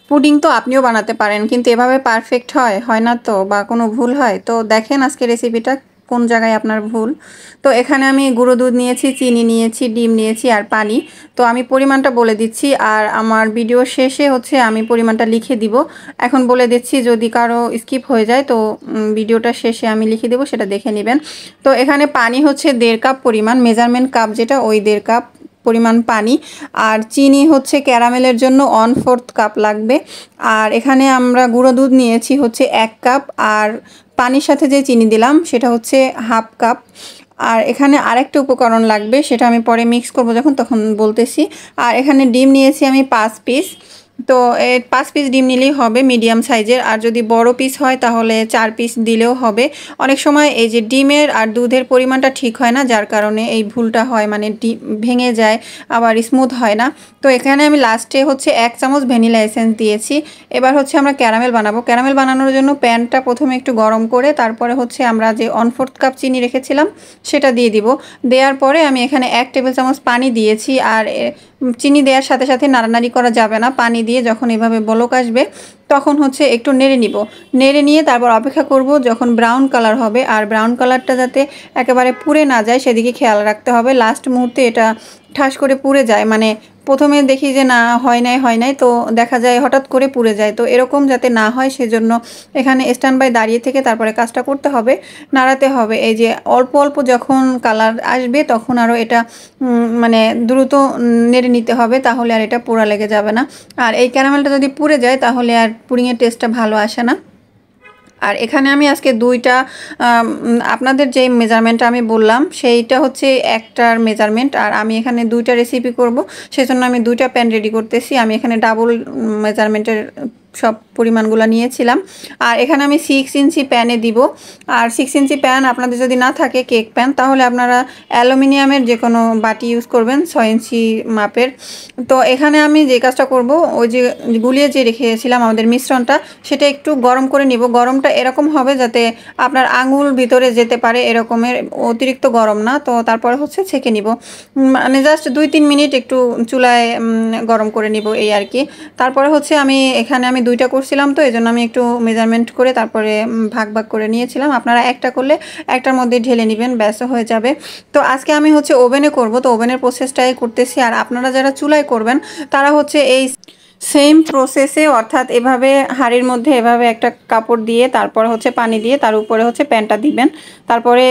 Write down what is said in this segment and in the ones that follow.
Pudding তো আপনিও বানাতে পারেন, কিন্তু এভাবে পারফেক্ট হয় না তো, বা কোনো ভুল হয়? তো দেখেন আজকে রেসিপিটা কোন জায়গায় আপনার ভুল। তো এখানে আমি গুঁড়ো দুধ নিয়েছি, চিনি নিয়েছি, ডিম নিয়েছি আর পানি। তো আমি পরিমাণটা বলে দিচ্ছি, আর আমার ভিডিও শেষে হচ্ছে আমি পরিমাণটা লিখে দিব। এখন বলে দিচ্ছি, যদি কারো স্কিপ হয়ে যায় তো ভিডিওটা শেষে আমি লিখে দেবো, সেটা দেখে নেবেন। তো এখানে পানি হচ্ছে 1.5 কাপ পরিমাণ, মেজারমেন্ট কাপ যেটা, ওই 1.5 কাপ পরিমাণ পানি। আর চিনি হচ্ছে ক্যারামেলের জন্য 1/4 কাপ লাগবে। আর এখানে আমরা গুঁড়ো দুধ নিয়েছি হচ্ছে 1 কাপ, আর পানির সাথে যে চিনি দিলাম সেটা হচ্ছে 1/2 কাপ। আর এখানে আরেকটা উপকরণ লাগবে, সেটা আমি পরে মিক্স করব যখন, তখন বলতেছি। আর এখানে ডিম নিয়েছি আমি 5 পিস। তো 5 পিস ডিম নিলেই হবে মিডিয়াম সাইজের, আর যদি বড় পিস হয় তাহলে 4 পিস দিলেও হবে। অনেক সময় এই যে ডিমের আর দুধের পরিমাণটা ঠিক হয় না, যার কারণে এই ভুলটা হয়, মানে ডিম ভেঙে যায়, আবার স্মুথ হয় না। তো এখানে আমি লাস্টে হচ্ছে 1 চামচ ভ্যানিলা এসেন্স দিয়েছি। এবার হচ্ছে আমরা ক্যারামেল বানাবো। ক্যারামেল বানানোর জন্য প্যানটা প্রথমে একটু গরম করে তারপরে হচ্ছে আমরা যে 1/4 কাপ চিনি রেখেছিলাম সেটা দিয়ে দিব। দেওয়ার পরে আমি এখানে 1 টেবিল চামচ পানি দিয়েছি। আর চিনি দেওয়ার সাথে সাথে নাড়ানাড়ি করা যাবে না, পানি দিয়ে যখন এভাবে বলক আসবে তখন হচ্ছে একটু নেড়ে নিব। নেড়ে নিয়ে তারপর অপেক্ষা করব যখন ব্রাউন কালার হবে। আর ব্রাউন কালারটা যাতে একেবারে পুড়ে না যায় সেদিকে খেয়াল রাখতে হবে। লাস্ট মুহূর্তে এটা ঠাস করে পুড়ে যায়, মানে প্রথমে দেখি যে না হয় নাই, তো দেখা যায় হঠাৎ করে পুড়ে যায়। তো এরকম যাতে না হয় সেজন্য এখানে স্ট্যান্ড বাই দাঁড়িয়ে থেকে তারপরে কাজটা করতে হবে, নাড়াতে হবে। এই যে অল্প অল্প যখন কালার আসবে তখন আরও এটা মানে দ্রুত নেড়ে নিতে হবে, তাহলে আর এটা পোড়া লেগে যাবে না। আর এই ক্যারামেলটা যদি পুড়ে যায় তাহলে আর পুডিংয়ের টেস্টটা ভালো আসে না। আর এখানে আমি আজকে 2টা, আপনাদের যে মেজারমেন্টটা আমি বললাম সেইটা হচ্ছে একটার মেজারমেন্ট, আর আমি এখানে 2টা রেসিপি করব, সেজন্য আমি 2টা প্যান রেডি করতেছি। আমি এখানে ডাবল মেজারমেন্টের সব পরিমাণগুলো নিয়েছিলাম। আর এখানে আমি 6 ইঞ্চি প্যানে দিব। আর 6 ইঞ্চি প্যান আপনাদের যদি না থাকে কেক প্যান, তাহলে আপনারা অ্যালুমিনিয়ামের যে কোনো বাটি ইউজ করবেন 6 ইঞ্চি মাপের। তো এখানে আমি যে কাজটা করব, ওই যে গুলিয়ে যে রেখেছিলাম আমাদের মিশ্রণটা, সেটা একটু গরম করে নিব। গরমটা এরকম হবে যাতে আপনার আঙুল ভিতরে যেতে পারে, এরকমের, অতিরিক্ত গরম না। তো তারপরে হচ্ছে ছেঁকে নিব, মানে জাস্ট 2-3 মিনিট একটু চুলায় গরম করে নিব, এই আর কি। তারপরে হচ্ছে এখানে আমি 2টা করছিলাম, তো এই জন্য আমি একটু মেজারমেন্ট করে তারপরে ভাগ ভাগ করে নিয়েছিলাম। আপনারা একটা করলে একটার মধ্যে ঢেলে নেবেন, ব্যাস হয়ে যাবে। তো আজকে আমি হচ্ছে ওভেনে করব, তো ওভেনের প্রসেসটাই করতেছি। আর আপনারা যারা চুলায় করবেন তারা হচ্ছে এই সেম প্রসেসে, অর্থাৎ এভাবে হাঁড়ির মধ্যে এভাবে একটা কাপড় দিয়ে তারপরে হচ্ছে পানি দিয়ে তার উপরে হচ্ছে প্যানটা দিবেন। তারপরে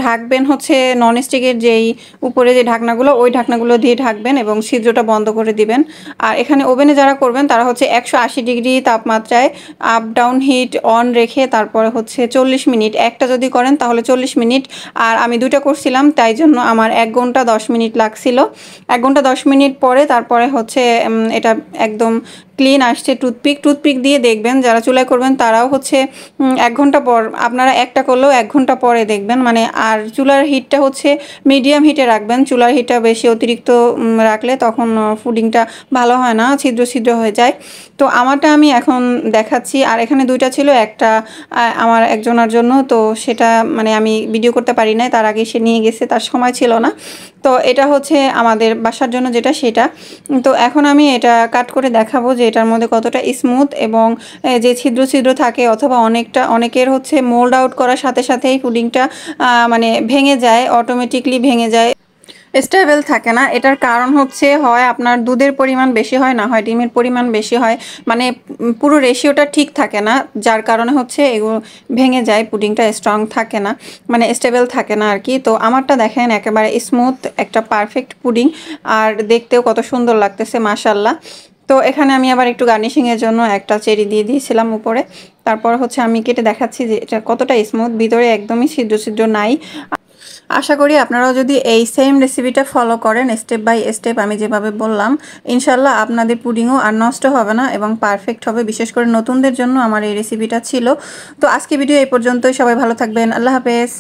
ঢাকবেন হচ্ছে ননস্টিকের যেই উপরে যে ঢাকনাগুলো, ওই ঢাকনাগুলো দিয়ে ঢাকবেন এবং ছিদ্রটা বন্ধ করে দিবেন। আর এখানে ওভেনে যারা করবেন তারা হচ্ছে 180 ডিগ্রি তাপমাত্রায় আপ ডাউন হিট অন রেখে তারপরে হচ্ছে 40 মিনিট, একটা যদি করেন তাহলে 40 মিনিট। আর আমি 2টা করছিলাম, তাই জন্য আমার 1 ঘন্টা 10 মিনিট লাগছিল। 1 ঘন্টা 10 মিনিট পরে তারপরে হচ্ছে এটা একদম ক্লিন আসছে। টুথপিক দিয়ে দেখবেন, যারা চুলায় করবেন তারাও হচ্ছে 1 ঘন্টা পর, আপনারা একটা করলেও 1 ঘন্টা পরে দেখবেন, মানে। আর চুলার হিটটা হচ্ছে মিডিয়াম হিটে রাখবেন, চুলার হিটটা বেশি অতিরিক্ত রাখলে তখন পুডিংটা ভালো হয় না, ছিদ্র হয়ে যায়। তো আমারটা আমি এখন দেখাচ্ছি। আর এখানে 2টা ছিল, একটা আমার একজনের জন্য, তো সেটা মানে আমি ভিডিও করতে পারি নাই, তার আগে সে নিয়ে গেছে, তার সময় ছিল না। তো এটা হচ্ছে আমাদের বাসার জন্য যেটা, সেটা। তো এখন আমি এটা কাট করে দেখাবো যে এটার মধ্যে কতটা স্মুথ, এবং যে ছিদ্র থাকে, অথবা অনেকের হচ্ছে মোল্ড আউট করার সাথে সাথেই পুডিংটা মানে ভেঙে যায়, অটোমেটিকলি ভেঙে যায়, স্টেবল থাকে না। এটার কারণ হচ্ছে হয় আপনার দুধের পরিমাণ বেশি হয়, না হয় ডিমের পরিমাণ বেশি হয়, মানে পুরো রেশিওটা ঠিক থাকে না, যার কারণে হচ্ছে এগুলো ভেঙে যায়, পুডিংটা স্ট্রং থাকে না, মানে স্টেবল থাকে না আর কি। তো আমারটা দেখেন একেবারে স্মুথ একটা পারফেক্ট পুডিং, আর দেখতেও কত সুন্দর লাগতেছে, মাশাআল্লাহ। তো এখানে আমি আবার একটু গার্নিশিংয়ের জন্য একটা চেরি দিয়ে দিয়েছিলাম উপরে। তারপর হচ্ছে আমি কেটে দেখাচ্ছি যে এটা কতটা স্মুথ, ভিতরে একদমই ছিদ্র নাই। আশা করি আপনারাও যদি এই সেম রেসিপিটা ফলো করেন স্টেপ বাই স্টেপ আমি যেভাবে বললাম, ইনশাল্লাহ আপনাদের পুডিংও আর নষ্ট হবে না এবং পারফেক্ট হবে। বিশেষ করে নতুনদের জন্য আমার এই রেসিপিটা ছিল। তো আজকে ভিডিও এই পর্যন্তই, সবাই ভালো থাকবেন, আল্লাহ হাফেজ।